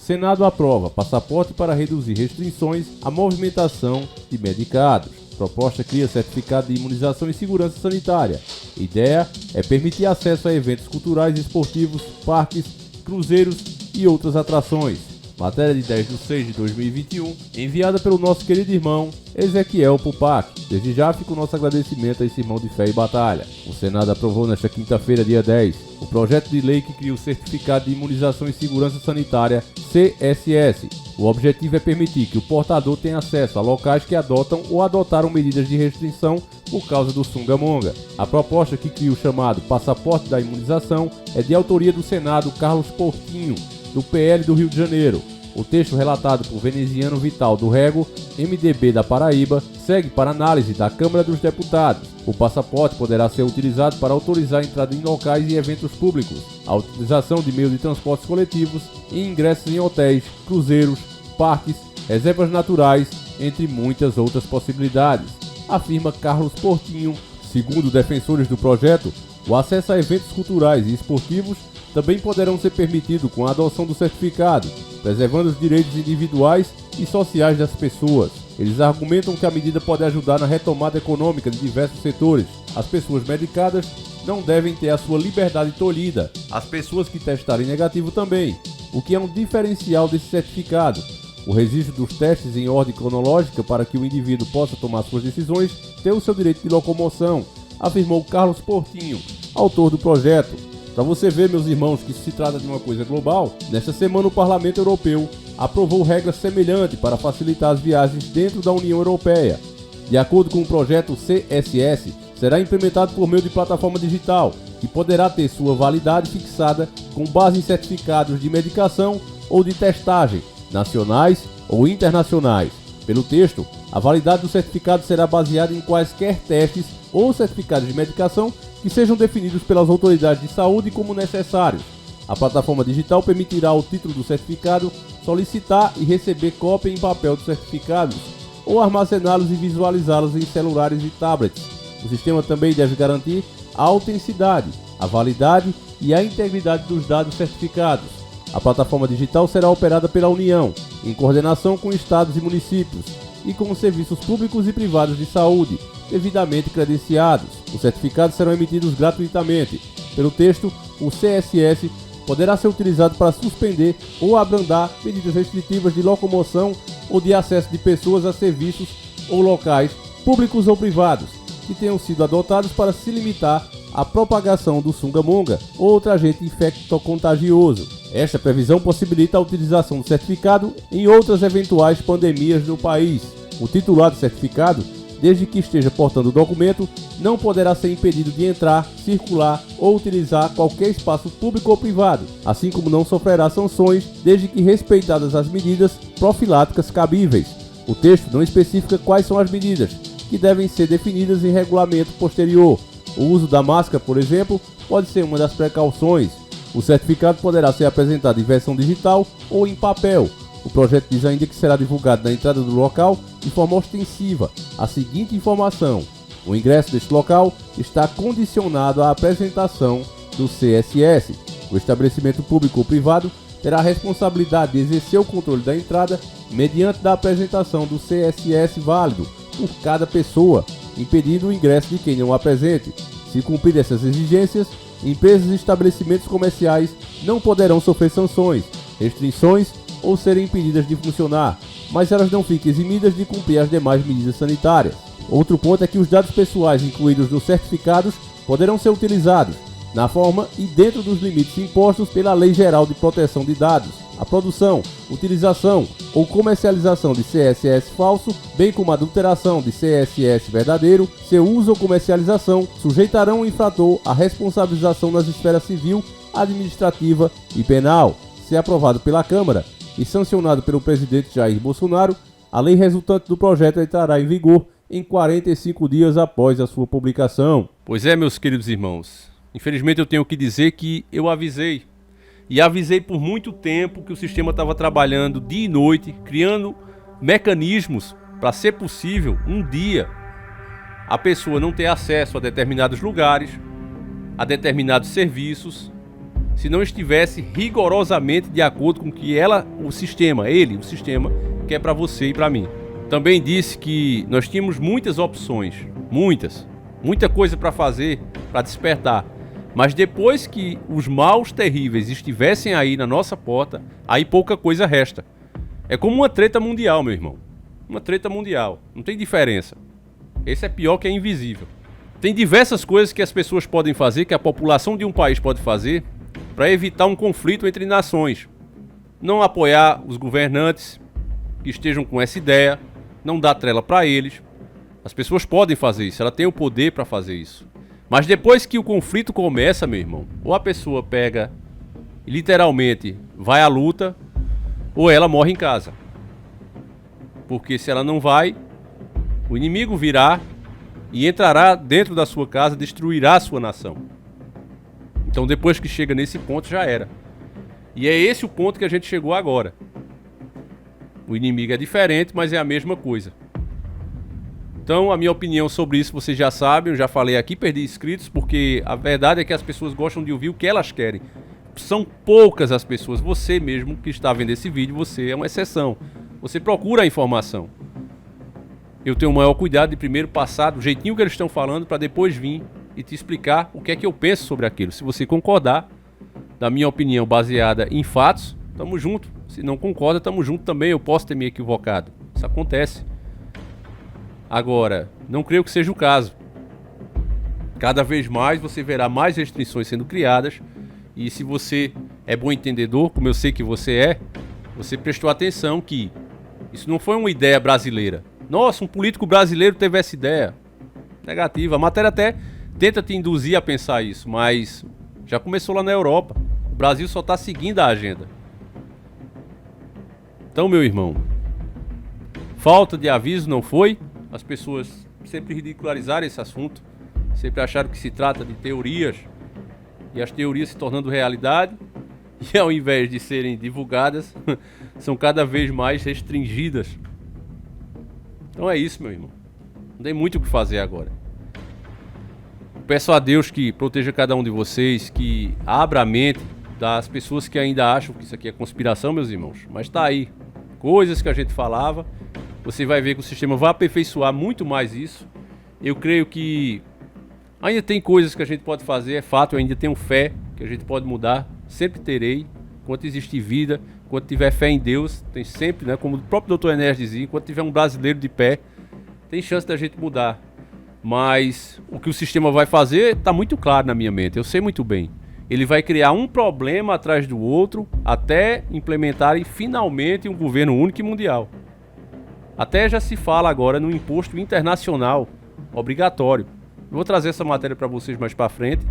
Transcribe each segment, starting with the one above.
Senado aprova passaporte para reduzir restrições à movimentação de medicados. Proposta cria certificado de imunização e segurança sanitária. Ideia é permitir acesso a eventos culturais e esportivos, parques, cruzeiros e outras atrações. Matéria de 10/6/2021, enviada pelo nosso querido irmão Ezequiel Pupac. Desde já fica o nosso agradecimento a esse irmão de fé e batalha. O Senado aprovou nesta quinta-feira, dia 10, o projeto de lei que cria o Certificado de Imunização e Segurança Sanitária, CSS. O objetivo é permitir que o portador tenha acesso a locais que adotam ou adotaram medidas de restrição por causa do Sunga-Monga. A proposta que cria o chamado Passaporte da Imunização é de autoria do Senado Carlos Portinho, do PL do Rio de Janeiro. O texto relatado por Veneziano Vital do Rego, MDB da Paraíba, segue para análise da Câmara dos Deputados. O passaporte poderá ser utilizado para autorizar a entrada em locais e eventos públicos, a utilização de meios de transportes coletivos e ingressos em hotéis, cruzeiros, parques, reservas naturais, entre muitas outras possibilidades, afirma Carlos Portinho. Segundo defensores do projeto, o acesso a eventos culturais e esportivos também poderão ser permitidos com a adoção do certificado, preservando os direitos individuais e sociais das pessoas. Eles argumentam que a medida pode ajudar na retomada econômica de diversos setores. As pessoas medicadas não devem ter a sua liberdade tolhida. As pessoas que testarem negativo também, o que é um diferencial desse certificado. O registro dos testes em ordem cronológica para que o indivíduo possa tomar suas decisões tem o seu direito de locomoção, afirmou Carlos Portinho, autor do projeto. Para você ver, meus irmãos, que se trata de uma coisa global, nesta semana o Parlamento Europeu aprovou regras semelhantes para facilitar as viagens dentro da União Europeia. De acordo com o projeto CSS, será implementado por meio de plataforma digital, que poderá ter sua validade fixada com base em certificados de medicação ou de testagem, nacionais ou internacionais. Pelo texto, a validade do certificado será baseada em quaisquer testes ou certificados de medicação que sejam definidos pelas autoridades de saúde como necessários. A plataforma digital permitirá ao título do certificado solicitar e receber cópia em papel dos certificados ou armazená-los e visualizá-los em celulares e tablets. O sistema também deve garantir a autenticidade, a validade e a integridade dos dados certificados. A plataforma digital será operada pela União, em coordenação com estados e municípios, e com os serviços públicos e privados de saúde, devidamente credenciados. Os certificados serão emitidos gratuitamente. Pelo texto, o CSS poderá ser utilizado para suspender ou abrandar medidas restritivas de locomoção ou de acesso de pessoas a serviços ou locais, públicos ou privados, que tenham sido adotados para se limitar à propagação do Sunga-Monga ou outro agente infectocontagioso. Esta previsão possibilita a utilização do certificado em outras eventuais pandemias no país. O titular do certificado, desde que esteja portando o documento, não poderá ser impedido de entrar, circular ou utilizar qualquer espaço público ou privado, assim como não sofrerá sanções desde que respeitadas as medidas profiláticas cabíveis. O texto não especifica quais são as medidas, que devem ser definidas em regulamento posterior. O uso da máscara, por exemplo, pode ser uma das precauções. O certificado poderá ser apresentado em versão digital ou em papel. O projeto diz ainda que será divulgado na entrada do local de forma ostensiva a seguinte informação: o ingresso deste local está condicionado à apresentação do CSS. O estabelecimento público ou privado terá a responsabilidade de exercer o controle da entrada mediante da apresentação do CSS válido por cada pessoa, impedindo o ingresso de quem não o apresente. Se cumprir essas exigências, empresas e estabelecimentos comerciais não poderão sofrer sanções, restrições ou serem impedidas de funcionar, mas elas não ficam eximidas de cumprir as demais medidas sanitárias. Outro ponto é que os dados pessoais incluídos nos certificados poderão ser utilizados na forma e dentro dos limites impostos pela Lei Geral de Proteção de Dados. A produção, utilização ou comercialização de CSS falso, bem como a adulteração de CSS verdadeiro, seu uso ou comercialização sujeitarão o infrator à responsabilização nas esferas civil, administrativa e penal. Se aprovado pela Câmara e sancionado pelo presidente Jair Bolsonaro, a lei resultante do projeto entrará em vigor em 45 dias após a sua publicação. Pois é, meus queridos irmãos, infelizmente eu tenho que dizer que eu avisei. E avisei por muito tempo que o sistema estava trabalhando dia e noite, criando mecanismos para ser possível um dia a pessoa não ter acesso a determinados lugares, a determinados serviços, se não estivesse rigorosamente de acordo com o que o sistema quer para você e para mim. Também disse que nós tínhamos muitas opções, muita coisa para fazer, para despertar. Mas depois que os maus terríveis estivessem aí na nossa porta, aí pouca coisa resta. É como uma treta mundial, meu irmão. Uma treta mundial. Não tem diferença. Esse é pior que é invisível. Tem diversas coisas que as pessoas podem fazer, que a população de um país pode fazer, para evitar um conflito entre nações. Não apoiar os governantes que estejam com essa ideia, não dar trela para eles. As pessoas podem fazer isso, ela tem o poder para fazer isso. Mas depois que o conflito começa, meu irmão, ou a pessoa pega e literalmente vai à luta, ou ela morre em casa. Porque se ela não vai, o inimigo virá e entrará dentro da sua casa, destruirá a sua nação. Então depois que chega nesse ponto, já era. E é esse o ponto que a gente chegou agora. O inimigo é diferente, mas é a mesma coisa. Então a minha opinião sobre isso vocês já sabem, eu já falei aqui, perdi inscritos, porque a verdade é que as pessoas gostam de ouvir o que elas querem. São poucas as pessoas, você mesmo que está vendo esse vídeo, você é uma exceção. Você procura a informação. Eu tenho o maior cuidado de primeiro passar do jeitinho que eles estão falando, para depois vir e te explicar o que é que eu penso sobre aquilo. Se você concordar, da minha opinião baseada em fatos, tamo junto. Se não concorda, tamo junto também, eu posso ter me equivocado. Isso acontece. Agora, não creio que seja o caso. Cada vez mais você verá mais restrições sendo criadas. E se você é bom entendedor, como eu sei que você é, você prestou atenção que isso não foi uma ideia brasileira. Nossa, um político brasileiro teve essa ideia. Negativa. A matéria até tenta te induzir a pensar isso, mas já começou lá na Europa. O Brasil só está seguindo a agenda. Então, meu irmão, falta de aviso não foi? As pessoas sempre ridicularizaram esse assunto, sempre acharam que se trata de teorias, e as teorias se tornando realidade, e ao invés de serem divulgadas, são cada vez mais restringidas. Então é isso, meu irmão. Não tem muito o que fazer agora. Peço a Deus que proteja cada um de vocês, que abra a mente das pessoas que ainda acham que isso aqui é conspiração, meus irmãos. Mas tá aí, coisas que a gente falava, você vai ver que o sistema vai aperfeiçoar muito mais isso. Eu creio que ainda tem coisas que a gente pode fazer, é fato, eu ainda tenho fé que a gente pode mudar, sempre terei, enquanto existir vida, enquanto tiver fé em Deus, tem sempre, né, como o próprio Dr. Enéas dizia, enquanto tiver um brasileiro de pé, tem chance da gente mudar. Mas o que o sistema vai fazer está muito claro na minha mente, eu sei muito bem. Ele vai criar um problema atrás do outro até implementarem finalmente um governo único e mundial. Até já se fala agora no imposto internacional obrigatório. Eu vou trazer essa matéria para vocês mais para frente,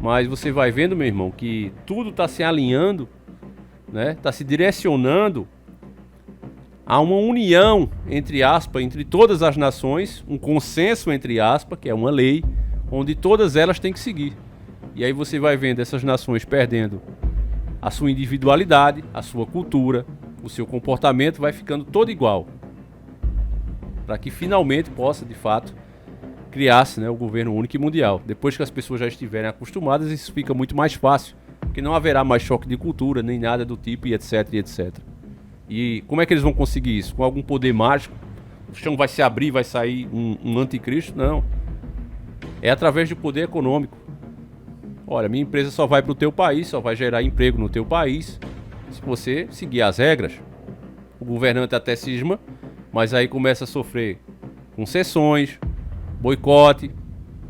mas você vai vendo, meu irmão, que tudo está se alinhando, né? Está se direcionando a uma união, entre aspas, entre todas as nações, um consenso, entre aspas, que é uma lei, onde todas elas têm que seguir. E aí você vai vendo essas nações perdendo a sua individualidade, a sua cultura, o seu comportamento vai ficando todo igual. Para que finalmente possa, de fato, criar-se, né, o governo único e mundial. Depois que as pessoas já estiverem acostumadas, isso fica muito mais fácil, porque não haverá mais choque de cultura, nem nada do tipo, e etc, e etc. E como é que eles vão conseguir isso? Com algum poder mágico? O chão vai se abrir, vai sair um anticristo? Não. É através do poder econômico. Olha, minha empresa só vai para o teu país, só vai gerar emprego no teu país, se você seguir as regras. O governante até cisma, mas aí começa a sofrer concessões, boicote,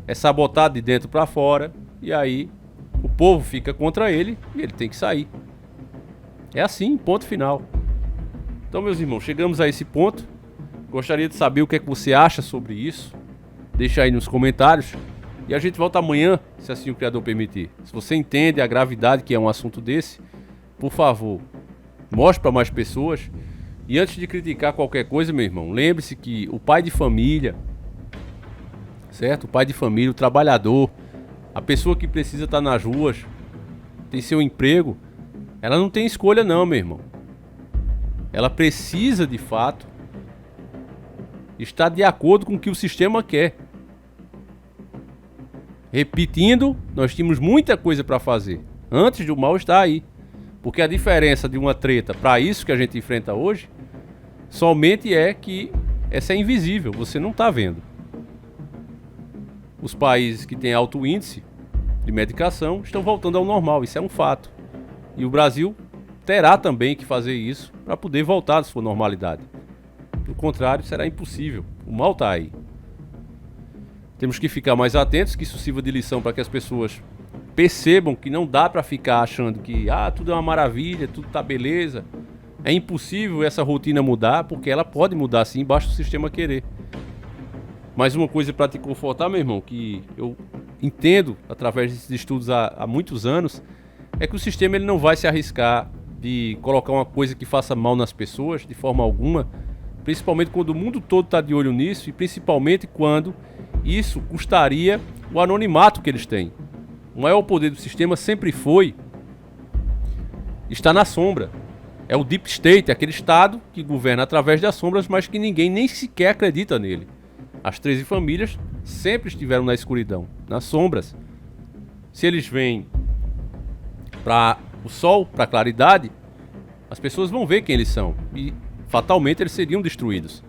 é sabotado de dentro para fora, e aí o povo fica contra ele e ele tem que sair. É assim, ponto final. Então, meus irmãos, chegamos a esse ponto. Gostaria de saber o que é que você acha sobre isso. Deixa aí nos comentários. E a gente volta amanhã, se assim o Criador permitir. Se você entende a gravidade que é um assunto desse, por favor, mostre para mais pessoas. E antes de criticar qualquer coisa, meu irmão, lembre-se que o pai de família, certo? O pai de família, o trabalhador, a pessoa que precisa estar nas ruas, tem seu emprego, ela não tem escolha não, meu irmão. Ela precisa, de fato, estar de acordo com o que o sistema quer. Repetindo, nós tínhamos muita coisa para fazer Antes do mal está aí. Porque a diferença de uma treta para isso que a gente enfrenta hoje, somente é que essa é invisível, você não está vendo. Os países que têm alto índice de medicação estão voltando ao normal, isso é um fato. E o Brasil terá também que fazer isso para poder voltar à sua normalidade. Do contrário, será impossível. O mal está aí. Temos que ficar mais atentos, que isso sirva de lição para que as pessoas percebam que não dá para ficar achando que tudo é uma maravilha, tudo tá beleza. É impossível essa rotina mudar, porque ela pode mudar sim, basta o sistema querer. Mais uma coisa para te confortar, meu irmão, que eu entendo através desses estudos há muitos anos, é que o sistema ele não vai se arriscar de colocar uma coisa que faça mal nas pessoas de forma alguma, principalmente quando o mundo todo está de olho nisso e principalmente quando isso custaria o anonimato que eles têm. O maior poder do sistema sempre foi estar na sombra. É o Deep State, aquele Estado que governa através das sombras, mas que ninguém nem sequer acredita nele. As 13 famílias sempre estiveram na escuridão, nas sombras. Se eles vêm para o sol, para a claridade, as pessoas vão ver quem eles são e fatalmente eles seriam destruídos.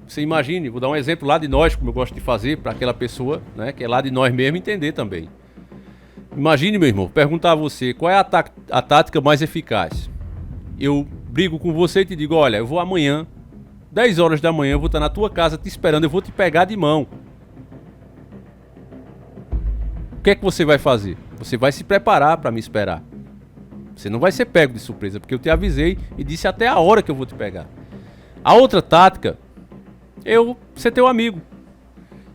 Você imagine, vou dar um exemplo lá de nós, como eu gosto de fazer, para aquela pessoa, né, que é lá de nós mesmo entender também. Imagine, meu irmão, perguntar a você qual é a tática mais eficaz. Eu brigo com você e te digo, olha, eu vou amanhã, 10 horas da manhã, eu vou estar na tua casa te esperando, eu vou te pegar de mão. O que é que você vai fazer? Você vai se preparar para me esperar. Você não vai ser pego de surpresa, porque eu te avisei e disse até a hora que eu vou te pegar. A outra tática, eu ser teu amigo.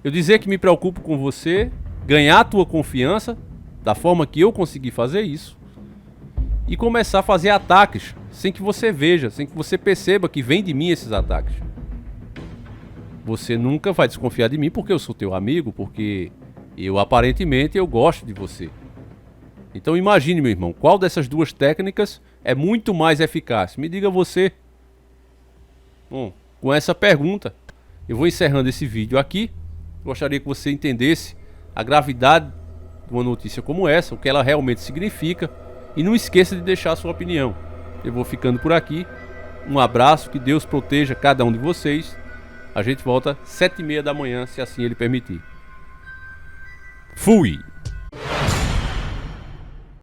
Eu dizer que me preocupo com você, ganhar a tua confiança, da forma que eu consegui fazer isso, e começar a fazer ataques, sem que você veja, sem que você perceba que vem de mim esses ataques. Você nunca vai desconfiar de mim porque eu sou teu amigo, porque eu aparentemente eu gosto de você. Então imagine, meu irmão, qual dessas duas técnicas é muito mais eficaz? Me diga você. Bom, com essa pergunta, eu vou encerrando esse vídeo aqui. Gostaria que você entendesse a gravidade de uma notícia como essa, o que ela realmente significa. E não esqueça de deixar a sua opinião. Eu vou ficando por aqui. Um abraço, que Deus proteja cada um de vocês. A gente volta 7h30 da manhã, se assim Ele permitir. Fui!